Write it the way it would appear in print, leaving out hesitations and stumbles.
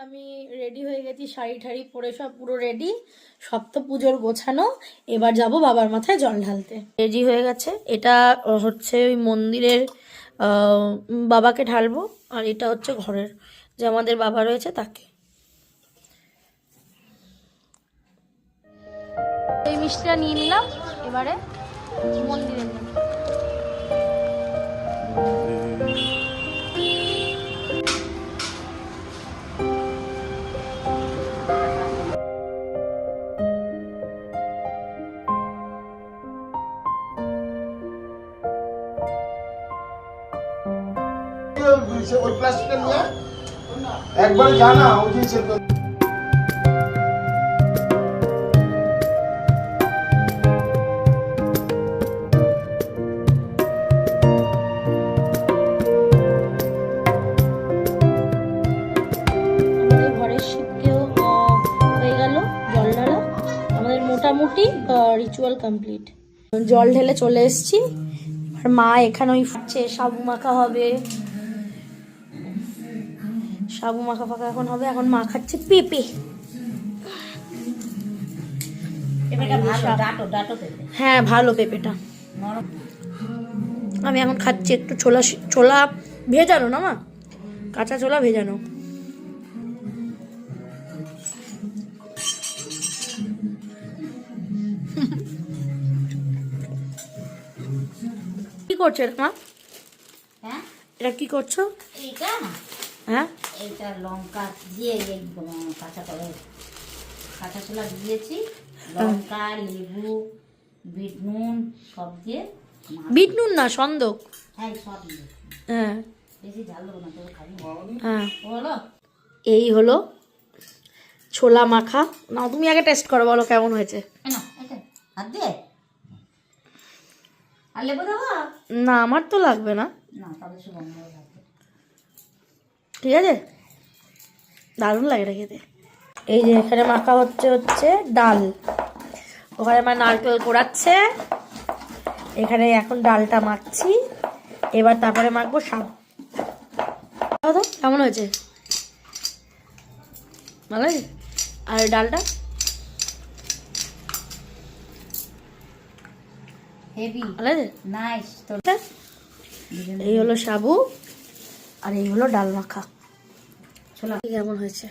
আমি রেডি হয়ে গেছি, শাড়ি ঠাড়ি পরে সব পুরো রেডি, সব তো পুজোর গোছানো। এবার যাব বাবার মাথায় জল ঢালতে। রেডি হয়ে গেছে। এটা হচ্ছে ওই মন্দিরের বাবাকে ঢালবো, আর এটা হচ্ছে ঘরের যে আমাদের বাবা রয়েছে তাকে। এই মিষ্টিটা নিয়ে নিলাম, এবারে মন্দিরে যাব। ওই প্লাস্টিকটা নিয়ে একবারে জানা ওই জিনিসের মোটামুটি রিচুয়াল কমপ্লিট। জল ঢেলে চলে এসেছি। আর মা এখানে ওই ফুটছে, সাবু মাখা হবে, সাবু মাখা ফাঁকা এখন হবে। এখন মা খাচ্ছে পেঁপে। হ্যাঁ ভালো পেঁপেটা। আমি এখন খাচ্ছি একটু ছোলা, ছোলা ভেজানো না মা, কাঁচা ছোলা ভেজানো। কি করছো মা? হ্যাঁ, এটা কি করছো? এইটা হ্যাঁ, এইটা লঙ্কা দিয়ে কাঁচা ছোলা দিয়েছি, লঙ্কা, লেবু, বিট নুন সব দিয়ে। বিট নুন না, সন্দক। হ্যাঁ সব দিয়ে। হ্যাঁ বেশি ঝাল দেবো না, তোর খাবি। হ্যাঁ, বলো। এই হলো ছোলা মাখা। না তুমি আগে টেস্ট করো, বলো কেমন হয়েছে। না এটা হাত দিয়ে আর লেবু দেবো না, আমার তো লাগবে না। না, তাহলে শুধু বন্ধ লাগবে। ঠিক আছে, দারুণ লাগে এটা খেতে। এই যে এখানে মাখা হচ্ছে ডাল। ওখানে আমার নারকেল কোড়াচ্ছে, এখানে এখন ডালটা মাখছি। এবার তারপরে মাখবো শাক। কেমন হয়েছে? ভালো হয়েছে। আর ডালটা হেভি ভালো হয়েছে। নাইস। তো এই হলো সাবু, আর এই হলো ডাল মাখা। ছোলা কেমন হয়েছে?